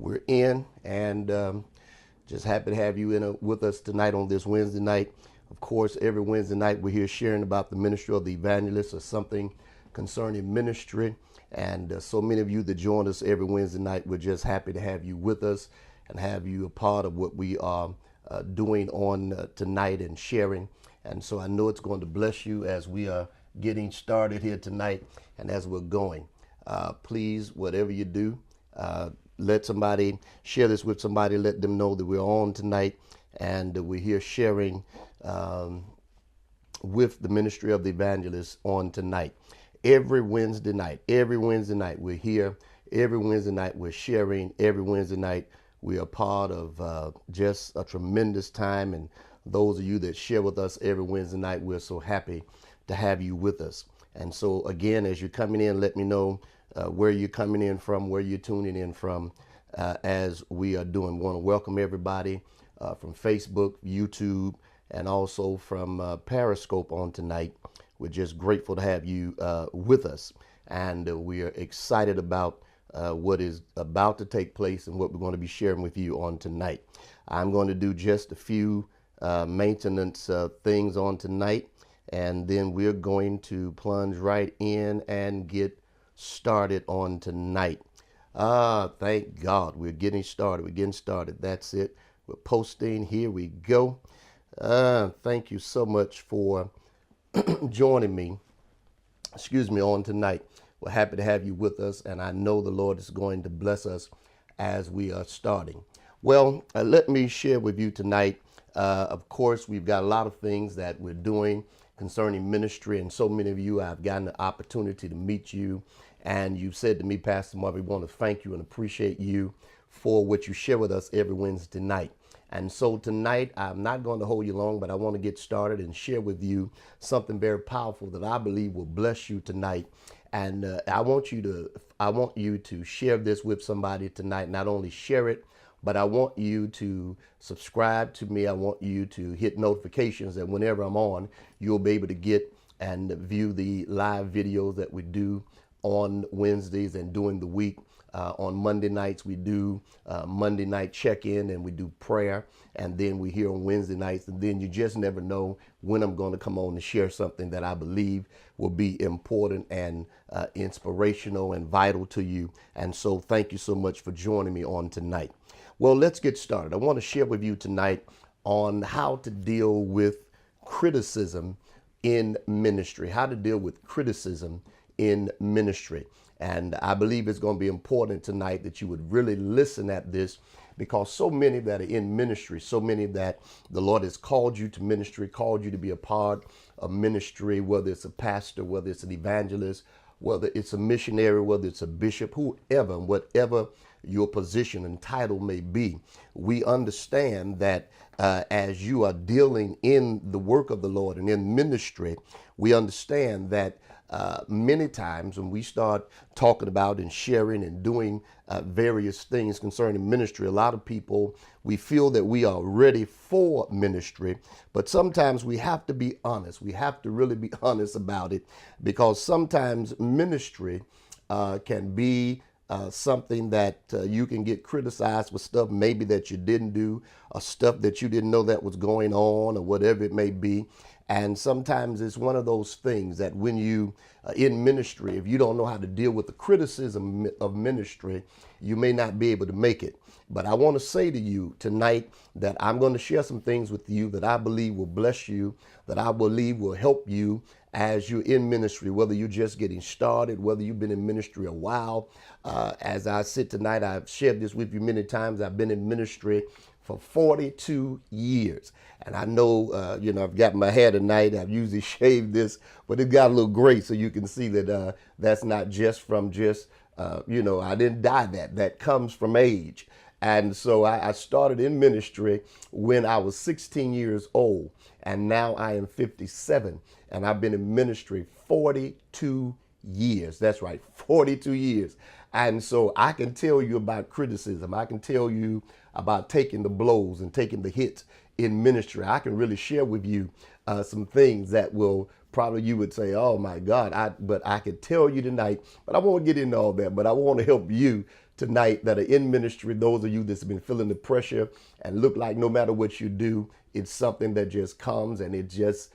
we're in, and just happy to have you with us tonight on this Wednesday night. Of course, every Wednesday night we're here sharing about the ministry of the evangelist or something concerning ministry. And so many of you that join us every Wednesday night, we're just happy to have you with us and have you a part of what we are doing on tonight and sharing. And so I know it's going to bless you as we are getting started here tonight and as we're going. Please, whatever you do, let somebody share this with somebody. Let them know that we're on tonight and we're here sharing with the ministry of the evangelist on tonight. Every Wednesday night we're here. Every Wednesday night we're sharing. Every Wednesday night we are part of just a tremendous time. And those of you that share with us every Wednesday night, we're so happy to have you with us. And so again, as you're coming in, let me know where you're coming in from, where you're tuning in from, as we are doing. We want to welcome everybody from Facebook, YouTube, and also from Periscope on tonight. We're just grateful to have you with us, and we are excited about what is about to take place and what we're going to be sharing with you on tonight. I'm going to do just a few maintenance things on tonight, and then we're going to plunge right in and get started on tonight. Thank God we're getting started. That's it. We're posting. Here we go. Thank you so much for joining me, on tonight. We're happy to have you with us, and I know the Lord is going to bless us as we are starting. Well, let me share with you tonight. Of course, we've got a lot of things that we're doing concerning ministry, and so many of you, I've gotten the opportunity to meet you, and you've said to me, Pastor Mark, we want to thank you and appreciate you for what you share with us every Wednesday night. And so tonight, I'm not going to hold you long, but I want to get started and share with you something very powerful that I believe will bless you tonight. And I want you to share this with somebody tonight. Not only share it, but I want you to subscribe to me. I want you to hit notifications that whenever I'm on, you'll be able to get and view the live videos that we do on Wednesdays and during the week. On Monday nights, we do Monday night check-in, and we do prayer, and then we here on Wednesday nights, and then you just never know when I'm going to come on to share something that I believe will be important and inspirational and vital to you. And so thank you so much for joining me on tonight. Well, let's get started. I want to share with you tonight on how to deal with criticism in ministry, how to deal with criticism in ministry. And I believe it's going to be important tonight that you would really listen at this, because so many that are in ministry, so many that the Lord has called you to ministry, called you to be a part of ministry, whether it's a pastor, whether it's an evangelist, whether it's a missionary, whether it's a bishop, whoever, whatever your position and title may be. We understand that as you are dealing in the work of the Lord and in ministry, we understand that many times when we start talking about and sharing and doing various things concerning ministry, a lot of people, we feel that we are ready for ministry, but sometimes we have to be honest. We have to really be honest about it, because sometimes ministry can be something that you can get criticized for stuff maybe that you didn't do, or stuff that you didn't know that was going on, or whatever it may be. And sometimes it's one of those things that when you in ministry, if you don't know how to deal with the criticism of ministry, you may not be able to make it. But I want to say to you tonight that I'm going to share some things with you that I believe will bless you, that I believe will help you as you're in ministry, whether you're just getting started, whether you've been in ministry a while. As I sit tonight, I've shared this with you many times. I've been in ministry for 42 years. And I know, I've got my hair tonight. I've usually shaved this, but it got a little gray, so you can see that that's not just from I didn't dye that. That comes from age. And so I started in ministry when I was 16 years old, and now I am 57, and I've been in ministry 42 years. That's right, 42 years. And so I can tell you about criticism. I can tell you about taking the blows and taking the hits in ministry. I can really share with you some things that will probably you would say, oh my God, but I could tell you tonight, but I won't get into all that, but I want to help you tonight that are in ministry, those of you that's been feeling the pressure and look like no matter what you do, it's something that just comes and it just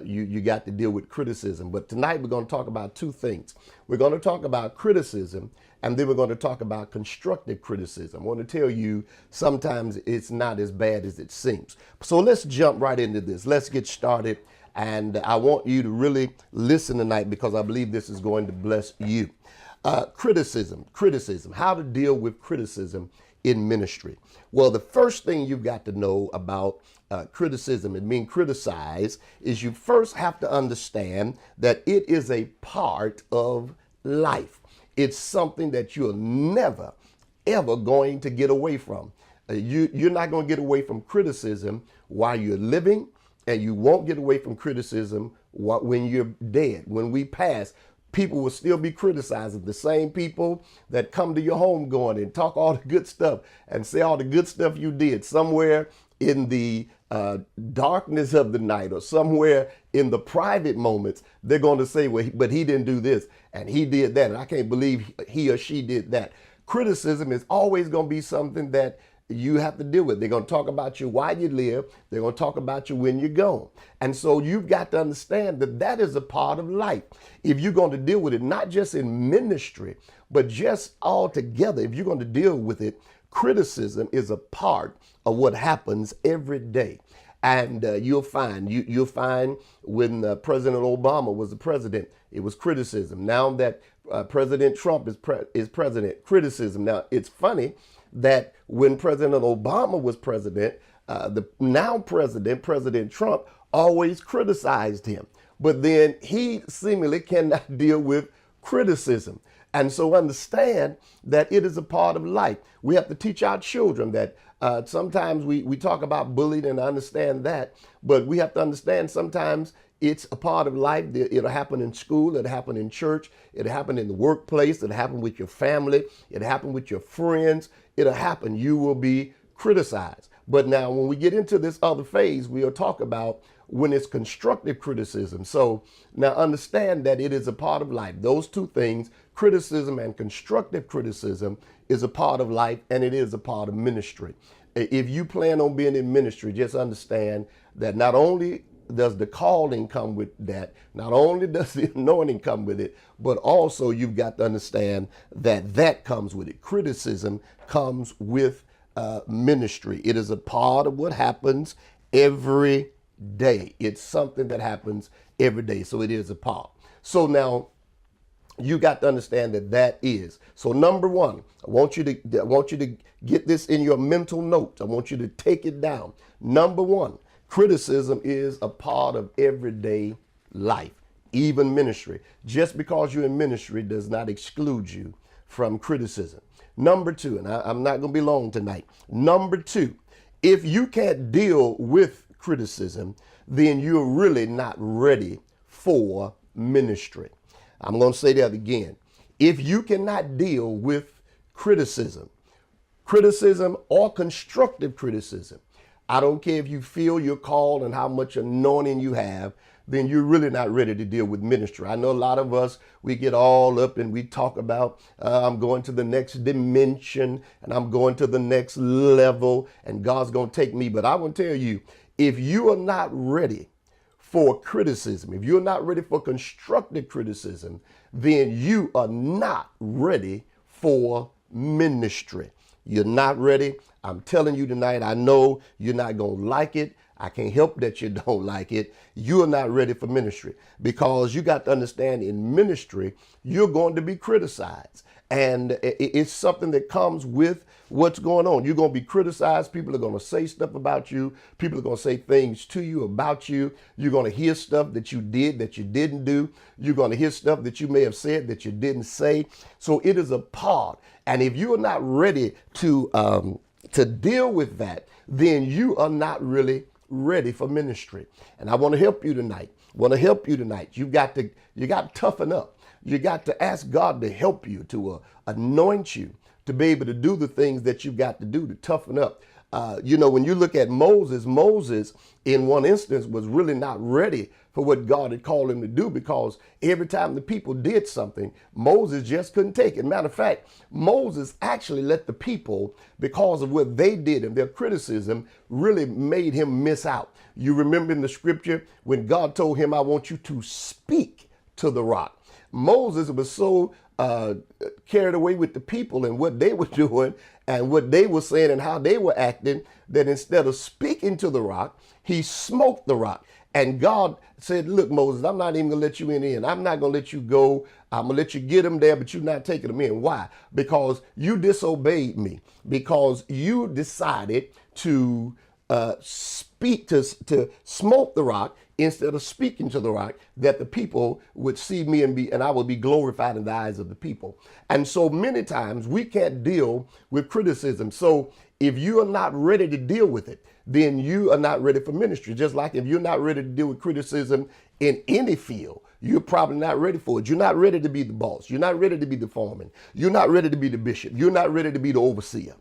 you got to deal with criticism. But tonight we're going to talk about two things. We're going to talk about criticism, and then we're going to talk about constructive criticism. I want to tell you, sometimes it's not as bad as it seems. So let's jump right into this. Let's get started. And I want you to really listen tonight because I believe this is going to bless you. Criticism, how to deal with criticism in ministry. Well, the first thing you've got to know about criticism and being criticized is you first have to understand that it is a part of life. It's something that you're never, ever going to get away from. You're not going to get away from criticism while you're living, and you won't get away from criticism when you're dead. When we pass, people will still be criticizing. The same people that come to your home going and talk all the good stuff and say all the good stuff you did somewhere in the darkness of the night or somewhere in the private moments, they're going to say, well, but he didn't do this and he did that, and I can't believe he or she did that. Criticism is always going to be something that you have to deal with. They're going to talk about you while you live. They're going to talk about you when you're gone. And so you've got to understand that that is a part of life. If you're going to deal with it, not just in ministry, but just all together, if you're going to deal with it, criticism is a part of what happens every day. And you'll find when President Obama was the president, it was criticism. Now that President Trump is president, criticism. Now it's funny that when President Obama was president, the now President Trump, always criticized him. But then he seemingly cannot deal with criticism. And so understand that it is a part of life. We have to teach our children that sometimes we talk about bullying, and I understand that, but we have to understand sometimes it's a part of life. It'll happen in school, it'll happen in church, it'll happen in the workplace, it'll happen with your family, it'll happen with your friends, it'll happen. You will be criticized. But now when we get into this other phase, we'll talk about when it's constructive criticism. So now understand that it is a part of life. Those two things, criticism and constructive criticism, is a part of life, and it is a part of ministry. If you plan on being in ministry, just understand that not only does the calling come with that, not only does the anointing come with it, but also you've got to understand that that comes with it. Criticism comes with ministry. It is a part of what happens every day. It's something that happens every day. So it is a part. So now you got to understand that that is. So number one, I want you to get this in your mental notes. I want you to take it down. Number one, criticism is a part of everyday life, even ministry. Just because you're in ministry does not exclude you from criticism. Number two, and I'm not going to be long tonight. Number two, if you can't deal with criticism, then you're really not ready for ministry. I'm going to say that again. If you cannot deal with criticism or constructive criticism, I don't care if you feel you're called and how much anointing you have, then you're really not ready to deal with ministry. I know a lot of us, we get all up and we talk about, I'm going to the next dimension and I'm going to the next level and God's going to take me. But I want to tell you, if you are not ready for criticism, if you're not ready for constructive criticism, then you are not ready for ministry. You're not ready. I'm telling you tonight, I know you're not going to like it. I can't help that you don't like it. You're not ready for ministry because you got to understand in ministry, you're going to be criticized. And it's something that comes with what's going on. You're going to be criticized. People are going to say stuff about you. People are going to say things to you about you. You're going to hear stuff that you did that you didn't do. You're going to hear stuff that you may have said that you didn't say. So it is a part. And if you are not ready to deal with that, then you are not really ready for ministry. And I want to help you tonight. You got to toughen up. You got to ask God to help you, to anoint you, to be able to do the things that you got to do to toughen up. When you look at Moses in one instance was really not ready for what God had called him to do, because every time the people did something, Moses just couldn't take it. Matter of fact, Moses actually let the people, because of what they did and their criticism, really made him miss out. You remember in the scripture when God told him, I want you to speak to the rock. Moses was so carried away with the people and what they were doing and what they were saying and how they were acting, that instead of speaking to the rock, he smoked the rock. And God said, look, Moses, I'm not even going to let you in. I'm not going to let you go. I'm going to let you get them there, but you're not taking them in. Why? Because you disobeyed me, because you decided to to smoke the rock instead of speaking to the rock, that the people would see me and I would be glorified in the eyes of the people. And so many times we can't deal with criticism. So if you are not ready to deal with it, then you are not ready for ministry. Just like if you're not ready to deal with criticism in any field, you're probably not ready for it. You're not ready to be the boss. You're not ready to be the foreman. You're not ready to be the bishop. You're not ready to be the overseer.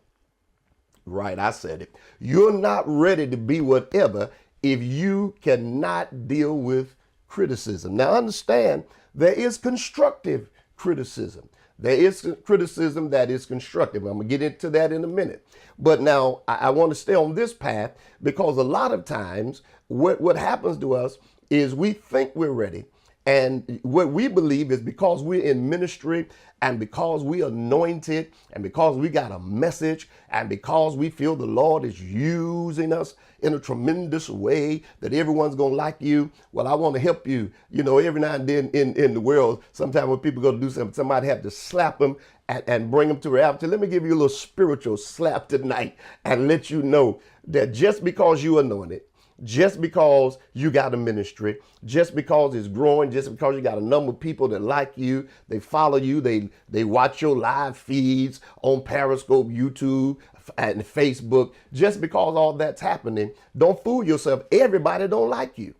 Right, I said it. You're not ready to be whatever if you cannot deal with criticism. Now understand, there is constructive criticism. There is criticism that is constructive. I'm going to get into that in a minute. But now I want to stay on this path, because a lot of times what happens to us is we think we're ready. And what we believe is because we're in ministry and because we are anointed and because we got a message and because we feel the Lord is using us in a tremendous way, that everyone's going to like you. Well, I want to help you. Every now and then in the world, sometimes when people go to do something, somebody have to slap them and bring them to reality. Let me give you a little spiritual slap tonight and let you know that just because you're anointed, just because you got a ministry, just because it's growing, just because you got a number of people that like you, they follow you, they watch your live feeds on Periscope, YouTube, and Facebook, just because all that's happening, don't fool yourself. Everybody don't like you.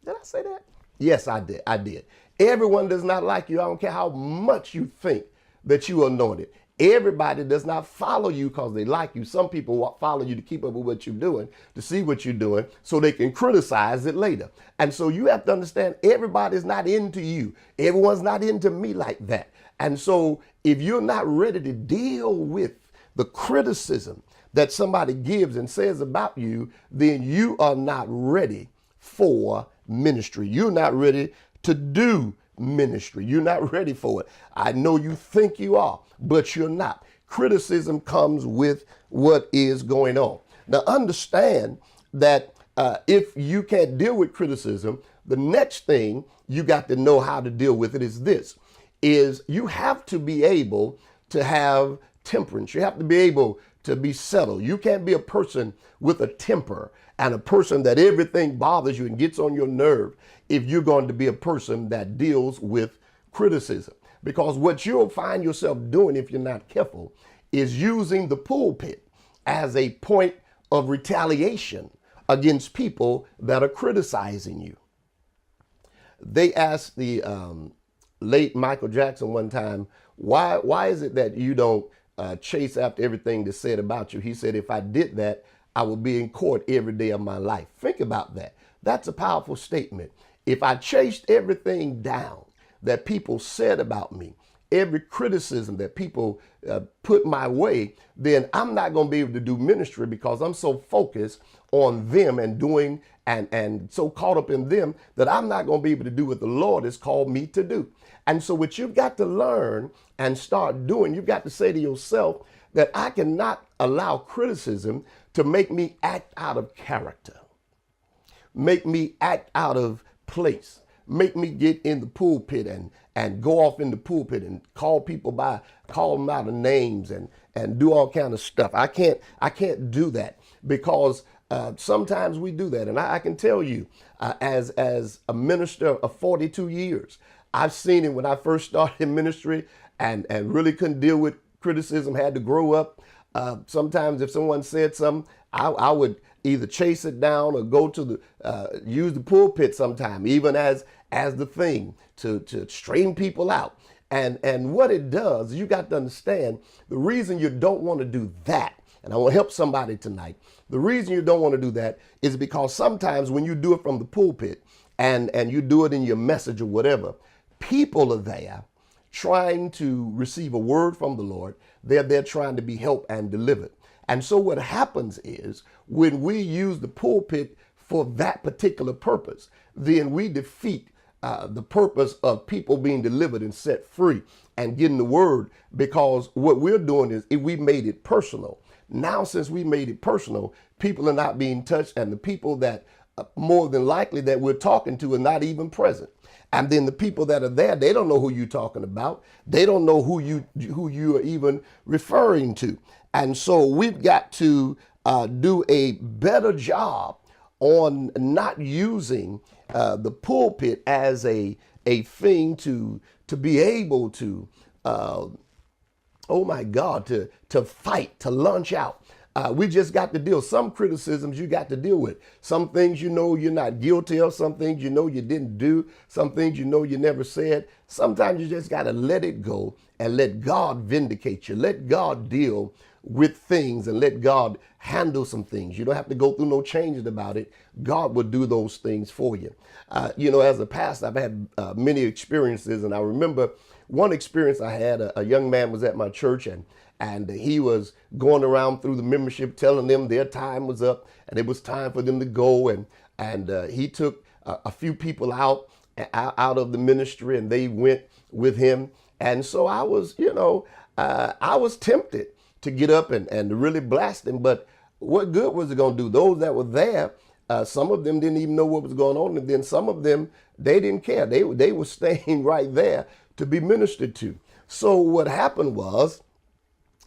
Did I say that? Yes, I did. Everyone does not like you. I don't care how much you think that you are anointed. Everybody does not follow you because they like you. Some people follow you to keep up with what you're doing, to see what you're doing, so they can criticize it later. And so you have to understand, everybody's not into you. Everyone's not into me like that. And so if you're not ready to deal with the criticism that somebody gives and says about you, then you are not ready for ministry. You're not ready to do ministry. You're not ready for it. I know you think you are, but you're not. Criticism comes with what is going on. Now understand that if you can't deal with criticism, the next thing you got to know how to deal with it is you have to be able to have temperance. You have to be able to be settled. You can't be a person with a temper and a person that everything bothers you and gets on your nerve if you're going to be a person that deals with criticism. Because what you'll find yourself doing, if you're not careful, is using the pulpit as a point of retaliation against people that are criticizing you. They asked the late Michael Jackson one time, why is it that you don't chase after everything that's said about you? He said, if I did that, I would be in court every day of my life. Think about that. That's a powerful statement. If I chased everything down that people said about me, every criticism that people put my way, then I'm not going to be able to do ministry, because I'm so focused on them and doing and so caught up in them that I'm not going to be able to do what the Lord has called me to do. And so what you've got to learn and start doing, you've got to say to yourself that I cannot allow criticism to make me act out of character, make me act out of place, make me get in the pulpit and go off in the pulpit and call them out of names and do all kind of stuff. I can't do that, because sometimes we do that. And I can tell you, as a minister of 42 years, I've seen it when I first started in ministry and really couldn't deal with criticism, had to grow up. Sometimes if someone said something, I would either chase it down or go to use the pulpit sometime, even as the thing to straighten people out. And what it does, you got to understand the reason you don't want to do that. And I want to help somebody tonight. The reason you don't want to do that is because sometimes when you do it from the pulpit and you do it in your message or whatever, people are there trying to receive a word from the Lord. They're there trying to be helped and delivered. And so what happens is when we use the pulpit for that particular purpose, then we defeat the purpose of people being delivered and set free and getting the word, because what we're doing is we made it personal. Now, since we made it personal, people are not being touched, and the people that more than likely that we're talking to are not even present. And then the people that are there, they don't know who you're talking about. They don't know who you are even referring to. And so we've got to do a better job on not using the pulpit as a thing to be able to, oh my God, to fight, to launch out. We just got to deal. Some criticisms you got to deal with. Some things you know you're not guilty of. Some things you know you didn't do. Some things you know you never said. Sometimes you just got to let it go and let God vindicate you. Let God deal with things and let God handle some things. You don't have to go through no changes about it. God will do those things for you. As a pastor, I've had many experiences, and I remember one experience I had. A young man was at my church, and he was going around through the membership telling them their time was up and it was time for them to go. And he took a few people out of the ministry, and they went with him. And so I was, I was tempted to get up and really blast him. But what good was it going to do? Those that were there, some of them didn't even know what was going on. And then some of them, they didn't care. They were staying right there to be ministered to. So what happened was,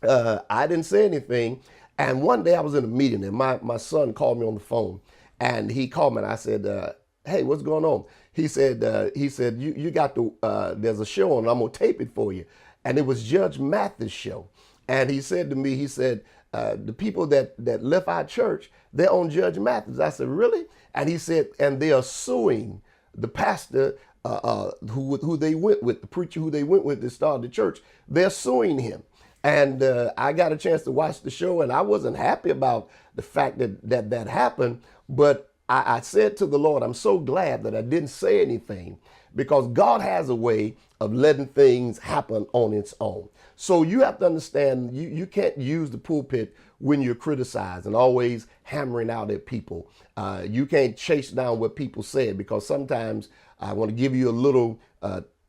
I didn't say anything. And one day I was in a meeting, and my son called me on the phone, and he called me, and I said, hey, what's going on? He said, you got to, there's a show on, I'm going to tape it for you. And it was Judge Mathis' show. And he said to me, he said, the people that left our church, they're on Judge Mathis. I said, really? And he said, and they are suing the pastor who they went with, the preacher who they went with that started the church. They're suing him. And I got a chance to watch the show, and I wasn't happy about the fact that happened. But I said to the Lord, I'm so glad that I didn't say anything, because God has a way of letting things happen on its own. So you have to understand, you can't use the pulpit when you're criticized and always hammering out at people. You can't chase down what people said, because sometimes I want to give you a little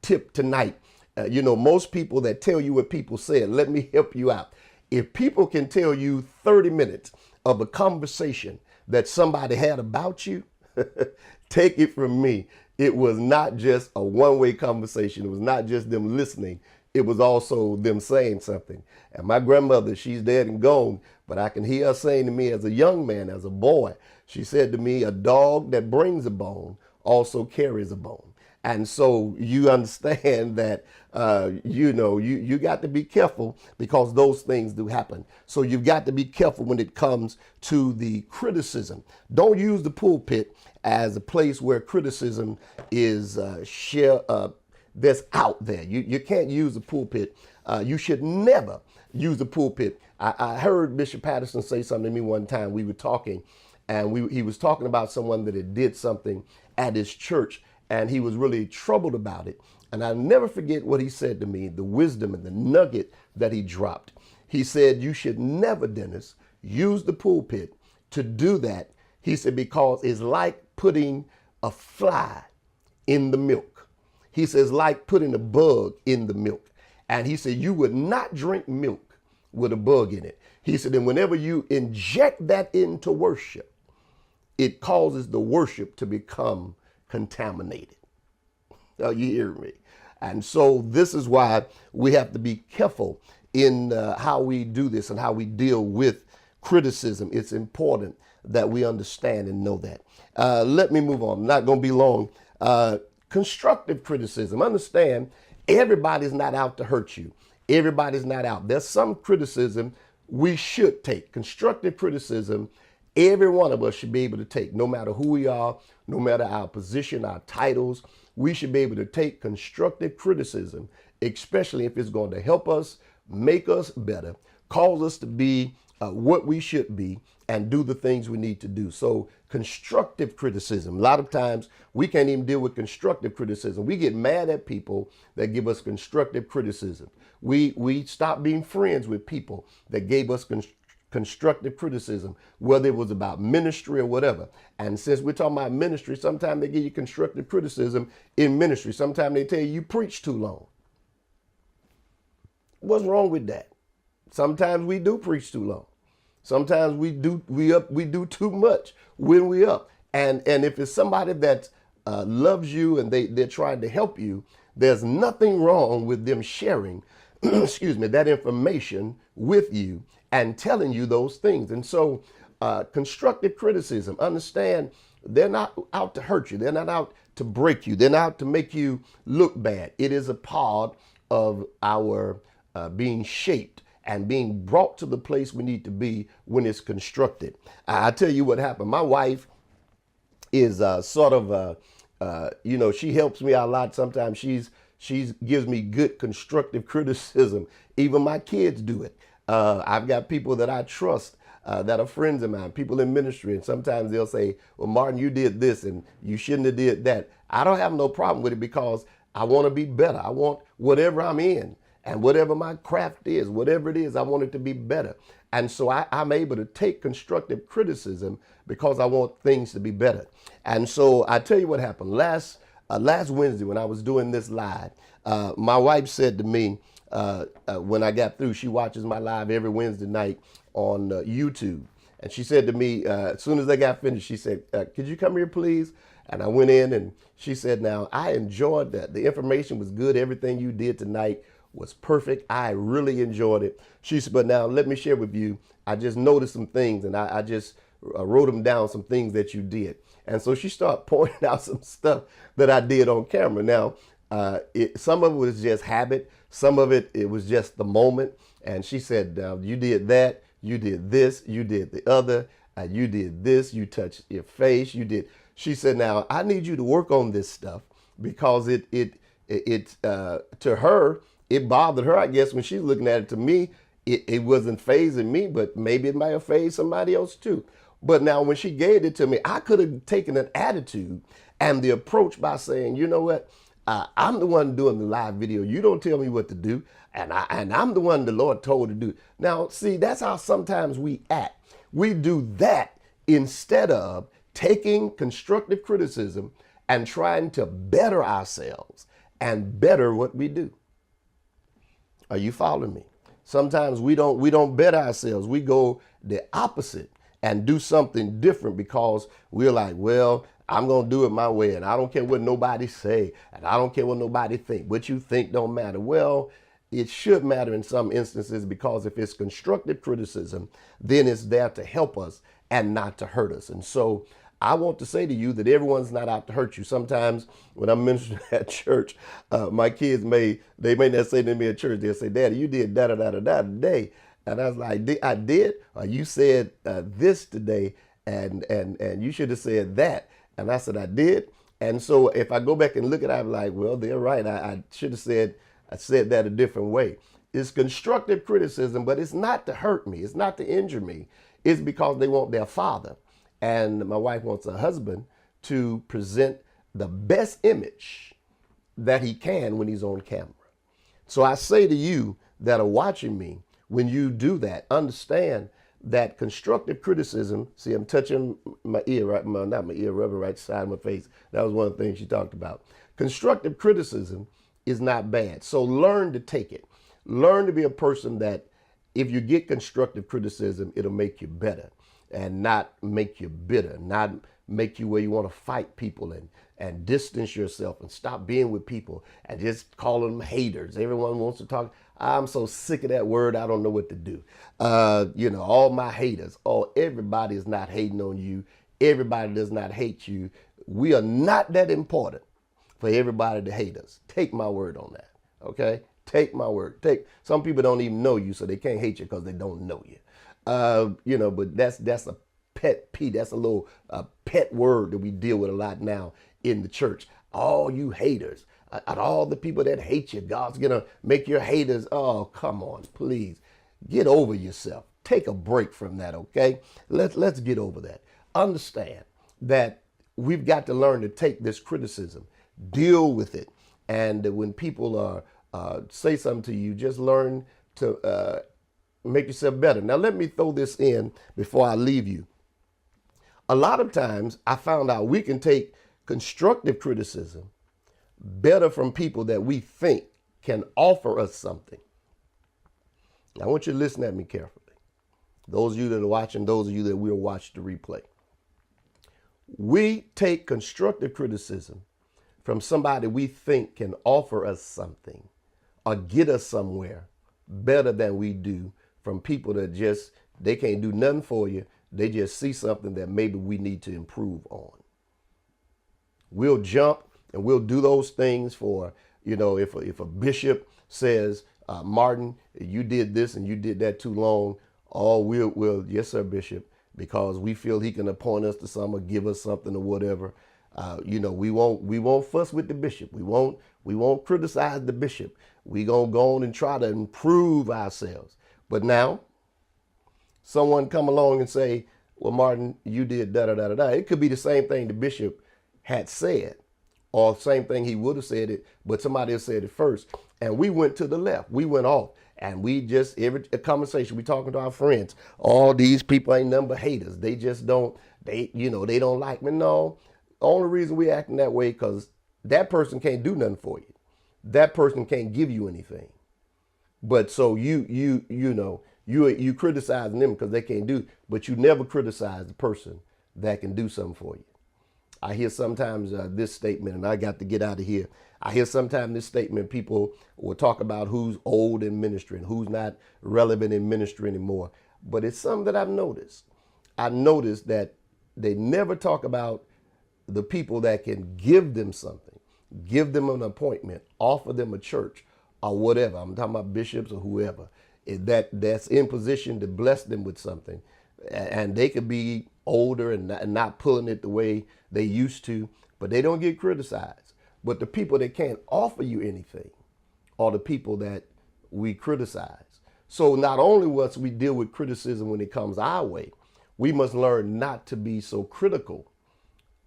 tip tonight. Most people that tell you what people said, let me help you out. If people can tell you 30 minutes of a conversation that somebody had about you, take it from me, it was not just a one-way conversation. It was not just them listening. It was also them saying something. And my grandmother, she's dead and gone, but I can hear her saying to me as a young man, as a boy, she said to me, a dog that brings a bone also carries a bone. And so you understand that, you got to be careful, because those things do happen. So you've got to be careful when it comes to the criticism. Don't use the pulpit as a place where criticism is that's out there. You can't use the pulpit. You should never use the pulpit. I heard Bishop Patterson say something to me one time. We were talking, and he was talking about someone that had did something at his church, and he was really troubled about it. And I'll never forget what he said to me, the wisdom and the nugget that he dropped. He said, you should never, Dennis, use the pulpit to do that. He said, because it's like putting a fly in the milk. He says, like putting a bug in the milk. And he said, you would not drink milk with a bug in it. He said, and whenever you inject that into worship, it causes the worship to become contaminated. You hear me? And so this is why we have to be careful in how we do this and how we deal with criticism. It's important that we understand and know that. Let me move on. I'm not going to be long. Constructive criticism. Understand, everybody's not out to hurt you. Everybody's not out. There's some criticism we should take. Constructive criticism, every one of us should be able to take, no matter who we are, no matter our position, our titles. We should be able to take constructive criticism especially if it's going to help us, make us better, cause us to be what we should be, and do the things we need to do. So constructive criticism, a lot of times we can't even deal with constructive criticism. We get mad at people that give us constructive criticism. We stop being friends with people that gave us constructive criticism, whether it was about ministry or whatever. And since we're talking about ministry, sometimes they give you constructive criticism in ministry. Sometimes they tell you preach too long. What's wrong with that? Sometimes we do preach too long. Sometimes we do too much when we up. And if it's somebody that loves you and they're trying to help you, there's nothing wrong with them sharing, excuse me, that information with you and telling you those things. And so constructive criticism, understand they're not out to hurt you. They're not out to break you. They're not out to make you look bad. It is a part of our being shaped and being brought to the place we need to be when it's constructed. I tell you what happened. My wife is sort of, she helps me out a lot. Sometimes she gives me good constructive criticism. Even my kids do it. I've got people that I trust that are friends of mine, people in ministry, and sometimes they'll say, well, Martin, you did this and you shouldn't have did that. I don't have no problem with it because I want to be better. I want whatever I'm in. And whatever my craft is, whatever it is, I want it to be better. And so I'm able to take constructive criticism because I want things to be better. And so I tell you what happened. Last Wednesday when I was doing this live, my wife said to me, when I got through, she watches my live every Wednesday night on YouTube. And she said to me, as soon as I got finished, she said, could you come here, please? And I went in and she said, now, I enjoyed that. The information was good. Everything you did tonight was perfect. I really enjoyed it. She said, but now let me share with you. I just noticed some things and I just wrote them down, some things that you did. And so she started pointing out some stuff that I did on camera. Now, some of it was just habit. Some of it was just the moment. And she said, you did that, you did this, you did the other, you did this, you touched your face, you did. She said, now I need you to work on this stuff because to her, it bothered her, I guess, when she's looking at it. To me, it wasn't fazing me, but maybe it might have fazed somebody else too. But now when she gave it to me, I could have taken an attitude and the approach by saying, you know what, I'm the one doing the live video. You don't tell me what to do. And I'm the one the Lord told to do. Now, see, that's how sometimes we act. We do that instead of taking constructive criticism and trying to better ourselves and better what we do. Are you following me? Sometimes we don't better ourselves. We go the opposite and do something different because we're like, well, I'm going to do it my way and I don't care what nobody say and I don't care what nobody think. What you think don't matter. Well, it should matter in some instances because if it's constructive criticism, then it's there to help us and not to hurt us. And so I want to say to you that everyone's not out to hurt you. Sometimes when I'm ministering at church, my kids may not say to me at church, they'll say, Daddy, you did da-da-da-da-da today. And I was like, I did? Or you said this today and you should have said that. And I said, I did. And so if I go back and look at it, I'm like, well, they're right. I should have said that a different way. It's constructive criticism, but it's not to hurt me. It's not to injure me. It's because they want their father. And my wife wants her husband to present the best image that he can when he's on camera. So I say to you that are watching me, when you do that, understand that constructive criticism, see, I'm touching my ear, right? Not my ear, rubbing right side of my face. That was one of the things she talked about. Constructive criticism is not bad. So learn to take it. Learn to be a person that if you get constructive criticism, it'll make you better and not make you bitter, not make you where you want to fight people and distance yourself and stop being with people and just call them haters. Everyone wants to talk. I'm so sick of that word. I don't know what to do. All my haters. Oh, everybody is not hating on you. Everybody does not hate you. We are not that important for everybody to hate us. Take my word on that. Okay? Take my word. Some people don't even know you, so they can't hate you because they don't know you. But that's a pet peeve. That's a little pet word that we deal with a lot now in the church. All you haters. Out of all the people that hate you, God's going to make your haters. Oh, come on, please. Get over yourself. Take a break from that, okay? Let's get over that. Understand that we've got to learn to take this criticism, deal with it. And when people say something to you, just learn to make yourself better. Now, let me throw this in before I leave you. A lot of times I found out we can take constructive criticism better from people that we think can offer us something. Now, I want you to listen at me carefully. Those of you that are watching, those of you that will watch the replay. We take constructive criticism from somebody we think can offer us something or get us somewhere better than we do from people that just, they can't do nothing for you. They just see something that maybe we need to improve on. We'll jump and we'll do those things for, if a bishop says, Martin, you did this and you did that too long. Oh, we'll, yes, sir, Bishop, because we feel he can appoint us to some or give us something or whatever. We won't fuss with the bishop. We won't criticize the bishop. We gonna go on and try to improve ourselves. But now, someone come along and say, well, Martin, you did da da da da da. It could be the same thing the bishop had said, or same thing he would have said it, but somebody else said it first. And we went to the left. We went off. And we just, every conversation, we talking to our friends. All these people ain't nothing but haters. They just don't, they don't like me. No, the only reason we acting that way because that person can't do nothing for you. That person can't give you anything. But so you criticizing them because they can't do, but you never criticize the person that can do something for you. I hear sometimes this statement, and I got to get out of here. I hear sometimes this statement, people will talk about who's old in ministry and who's not relevant in ministry anymore. But it's something that I've noticed. I noticed that they never talk about the people that can give them something, give them an appointment, offer them a church or whatever. I'm talking about bishops or whoever that's in position to bless them with something. And they could be older and not pulling it the way they used to, but they don't get criticized. But the people that can't offer you anything are the people that we criticize. So not only must we deal with criticism when it comes our way, we must learn not to be so critical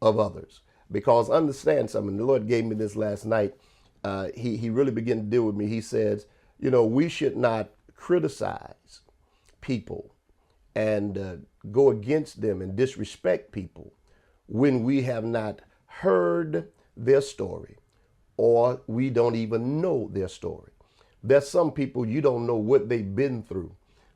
of others. Because understand something, the Lord gave me this last night. He really began to deal with me. He says, we should not criticize people and go against them and disrespect people when we have not heard their story or we don't even know their story. There's some people you don't know what they've been through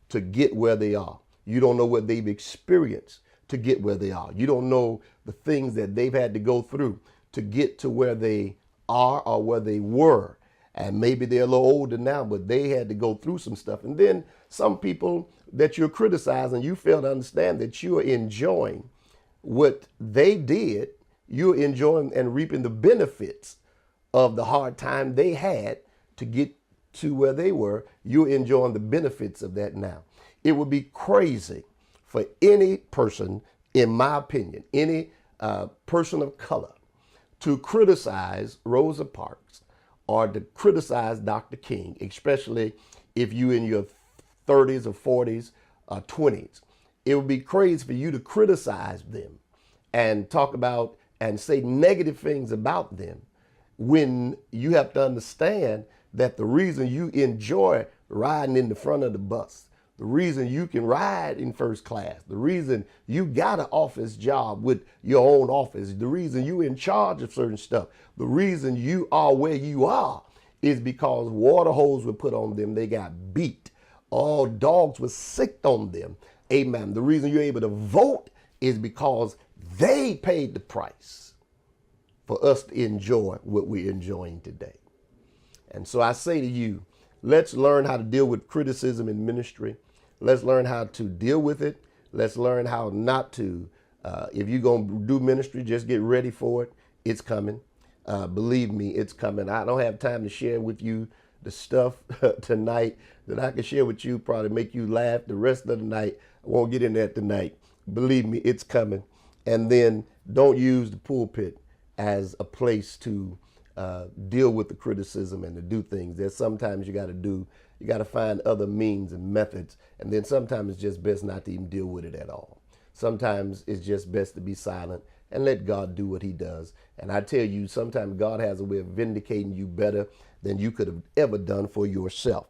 to get where they are. You don't know what they've experienced to get where they are. You don't know the things that they've had to go through to get to where they are or where they were. And maybe they're a little older now, but they had to go through some stuff. And then some people that you're criticizing, you fail to understand that you are enjoying what they did. You're enjoying and reaping the benefits of the hard time they had to get to where they were. You're enjoying the benefits of that now. It would be crazy for any person, in my opinion, any person of color to criticize Rosa Parks or to criticize Dr. King, especially if you in your 30s or 40s or 20s. It would be crazy for you to criticize them and talk about and say negative things about them when you have to understand that the reason you enjoy riding in the front of the bus, the reason you can ride in first class, the reason you got an office job with your own office, the reason you in charge of certain stuff, the reason you are where you are is because water hoses were put on them. They got beat. All dogs were sicked on them. Amen. The reason you're able to vote is because they paid the price for us to enjoy what we're enjoying today. And so I say to you, let's learn how to deal with criticism in ministry. Let's learn how to deal with it. Let's learn how not to. If you're going to do ministry, just get ready for it. It's coming. Believe me, it's coming. I don't have time to share with you the stuff tonight that I can share with you, probably make you laugh the rest of the night. I won't get in that tonight. Believe me, it's coming. And then don't use the pulpit as a place to deal with the criticism and to do things. There's sometimes you got to find other means and methods, and then sometimes it's just best not to even deal with it at all. Sometimes it's just best to be silent and let God do what he does. And I tell you, sometimes God has a way of vindicating you better than you could have ever done for yourself.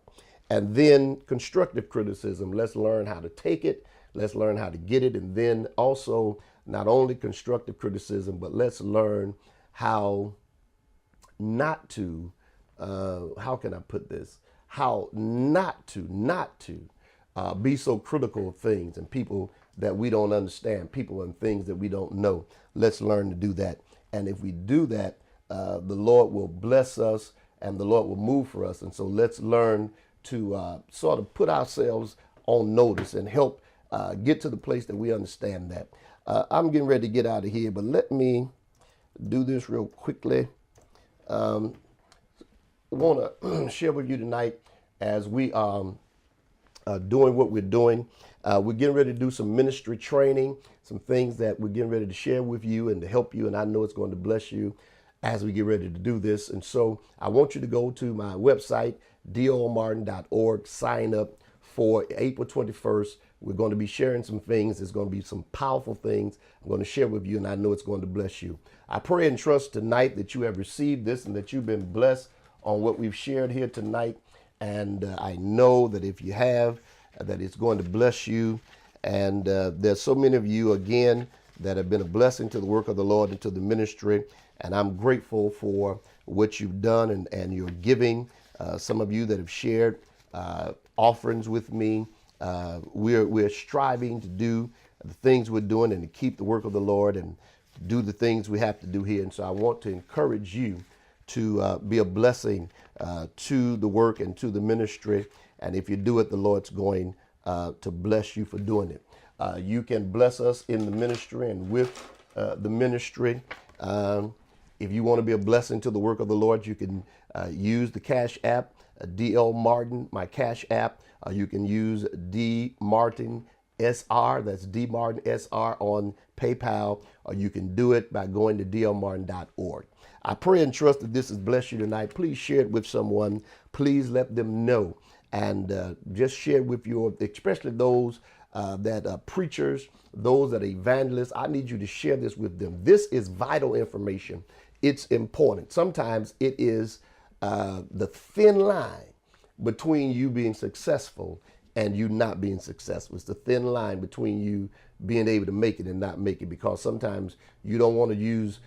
And then constructive criticism, let's learn how to take it, let's learn how to get it, and then also not only constructive criticism, but let's learn how not to, how can I put this? How not to be so critical of things and people that we don't understand, people and things that we don't know. Let's learn to do that. And if we do that, the Lord will bless us and the Lord will move for us. And so let's learn to sort of put ourselves on notice and help get to the place that we understand that. I'm getting ready to get out of here, but let me do this real quickly. I want to share with you tonight as we are doing what we're doing. We're getting ready to do some ministry training, some things that we're getting ready to share with you and to help you. And I know it's going to bless you as we get ready to do this. And so I want you to go to my website, dolmartin.org, sign up for April 21st. We're going to be sharing some things. There's going to be some powerful things I'm going to share with you, and I know it's going to bless you. I pray and trust tonight that you have received this and that you've been blessed on what we've shared here tonight. And I know that if you have, that it's going to bless you. And there's so many of you, again, that have been a blessing to the work of the Lord and to the ministry. And I'm grateful for what you've done and your giving. Some of you that have shared offerings with me. We're striving to do the things we're doing and to keep the work of the Lord and to do the things we have to do here. And so I want to encourage you to be a blessing to the work and to the ministry. And if you do it, the Lord's going to bless you for doing it. You can bless us in the ministry and with the ministry. If you want to be a blessing to the work of the Lord, you can use the Cash App, DL Martin, my Cash App. You can use D Martin SR, that's D Martin SR on PayPal, or you can do it by going to dlmartin.org. I pray and trust that this has blessed you tonight. Please share it with someone. Please let them know, and just share with your, especially those that are preachers, those that are evangelists. I need you to share this with them. This is vital information. It's important. Sometimes it is the thin line between you being successful and you not being successful. It's the thin line between you being able to make it and not make it, because sometimes you don't want to use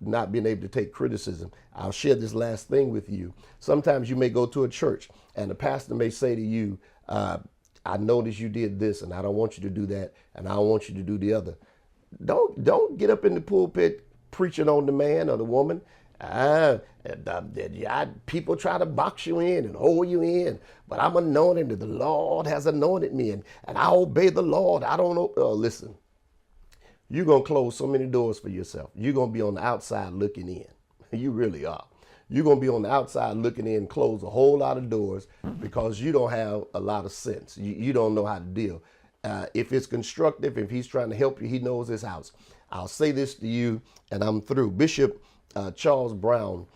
not being able to take criticism. I'll share this last thing with you. Sometimes you may go to a church and the pastor may say to you, I noticed you did this and I don't want you to do that and I don't want you to do the other. Don't get up in the pulpit preaching on the man or the woman. People try to box you in and hold you in, but I'm anointed. The Lord has anointed me, and I obey the Lord. I don't know. Listen, you're going to close so many doors for yourself. You're going to be on the outside looking in. You really are. You're going to be on the outside looking in, close a whole lot of doors because you don't have a lot of sense. You don't know how to deal. If it's constructive, if he's trying to help you, he knows his house. I'll say this to you, and I'm through. Bishop Charles Brown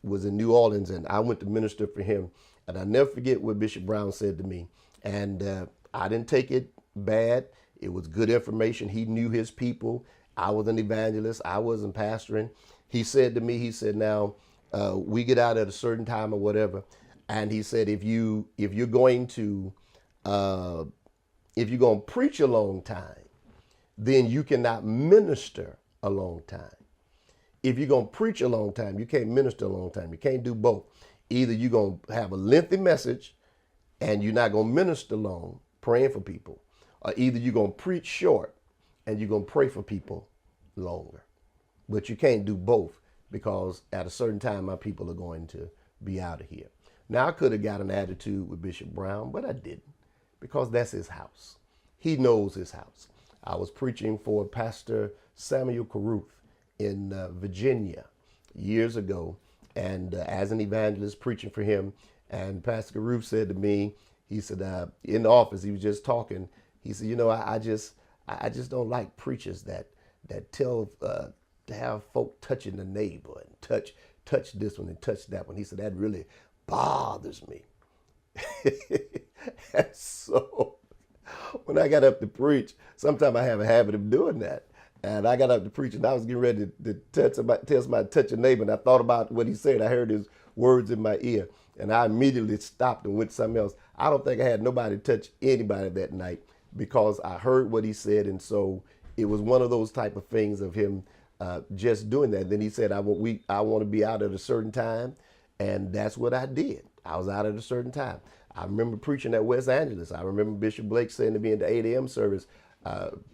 was in New Orleans, and I went to minister for him. And I never forget what Bishop Brown said to me. And I didn't take it bad. It was good information. He knew his people. I was an evangelist. I wasn't pastoring. He said to me, he said, now we get out at a certain time or whatever. And he said, if you're going to preach a long time, then you cannot minister a long time. If you're going to preach a long time, you can't minister a long time. You can't do both. Either you're going to have a lengthy message and you're not going to minister long, praying for people, or either you're going to preach short and you're going to pray for people longer. But you can't do both, because at a certain time, my people are going to be out of here. Now, I could have got an attitude with Bishop Brown, but I didn't, because that's his house. He knows his house. I was preaching for Pastor Samuel Caruth in Virginia years ago, and as an evangelist preaching for him. And Pastor Caruth said to me, he said, in the office, he was just talking. He said, you know, I just don't like preachers that tell to have folk touching the neighbor and touch touch this one and touch that one. He said, that really bothers me. And so when I got up to preach, sometimes I have a habit of doing that. And I got up to preach, and I was getting ready to tell somebody touch a neighbor, and I thought about what he said. I heard his words in my ear, and I immediately stopped and went to something else. I don't think I had nobody touch anybody that night because I heard what he said, and so it was one of those type of things of him just doing that. Then he said, I want to be out at a certain time, and that's what I did. I was out at a certain time. I remember preaching at West Angeles. I remember Bishop Blake saying to me in the 8 a.m. service,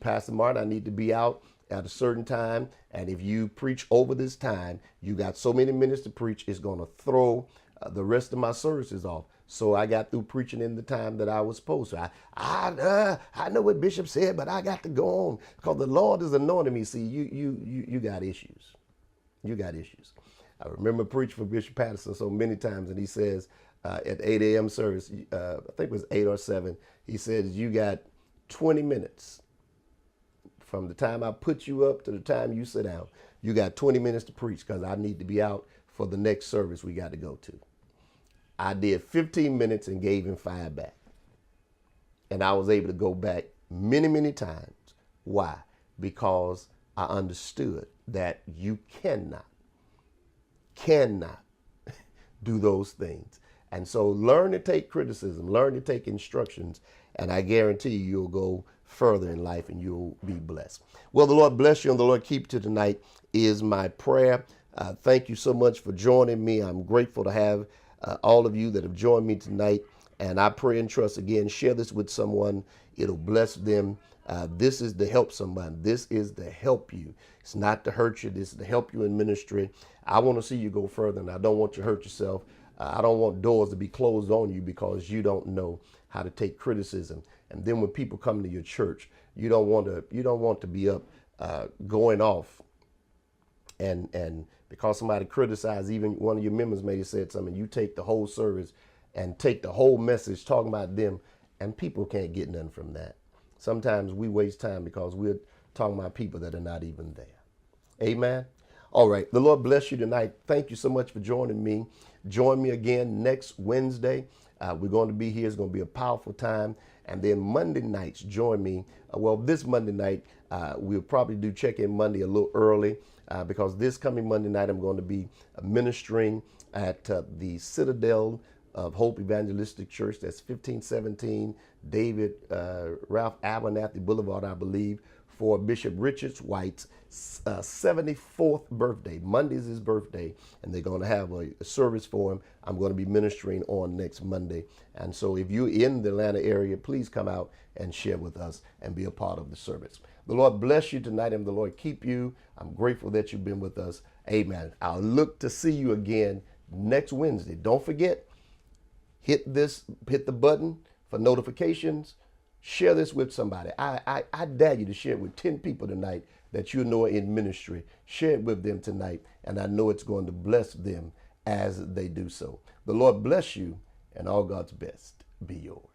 Pastor Martin, I need to be out at a certain time, and if you preach over this time, you got so many minutes to preach, it's going to throw the rest of my services off. So I got through preaching in the time that I was supposed to. I know what Bishop said, but I got to go on because the Lord is anointing me. See, you got issues. You got issues. I remember preaching for Bishop Patterson so many times, and he says at 8 a.m. service, I think it was 8 or 7, he says, you got 20 minutes. From the time I put you up to the time you sit down, you got 20 minutes to preach because I need to be out for the next service we got to go to. I did 15 minutes and gave him 5 back. And I was able to go back many, many times. Why? Because I understood that you cannot do those things. And so learn to take criticism, learn to take instructions, and I guarantee you'll go further in life and you'll be blessed. Well, the Lord bless you and the Lord keep you tonight is my prayer. Thank you so much for joining me. I'm grateful to have all of you that have joined me tonight. And I pray and trust again, share this with someone. It'll bless them. This is to help someone. This is to help you. It's not to hurt you. This is to help you in ministry. I want to see you go further, and I don't want you to hurt yourself. I don't want doors to be closed on you because you don't know how to take criticism. And then when people come to your church, you don't want to be up going off and because somebody criticized, even one of your members may have said something, you take the whole service and take the whole message talking about them, and people can't get nothing from that. Sometimes we waste time because we're talking about people that are not even there. Amen. All right. The Lord bless you tonight. Thank you so much for joining me. Join me again next Wednesday. We're going to be here. It's going to be a powerful time. And then Monday nights, join me. This Monday night, we'll probably do check-in Monday a little early because this coming Monday night, I'm going to be ministering at the Citadel of Hope Evangelistic Church. That's 1517 David Ralph Abernathy Boulevard, I believe, for Bishop Richard White's 74th birthday. Monday's his birthday, and they're going to have a service for him. I'm going to be ministering on next Monday. And so if you're in the Atlanta area, please come out and share with us and be a part of the service. The Lord bless you tonight, and the Lord keep you. I'm grateful that you've been with us. Amen. I'll look to see you again next Wednesday. Don't forget, hit the button for notifications. Share this with somebody. I dare you to share it with 10 people tonight that you know are in ministry. Share it with them tonight, and I know it's going to bless them as they do so. The Lord bless you, and all God's best be yours.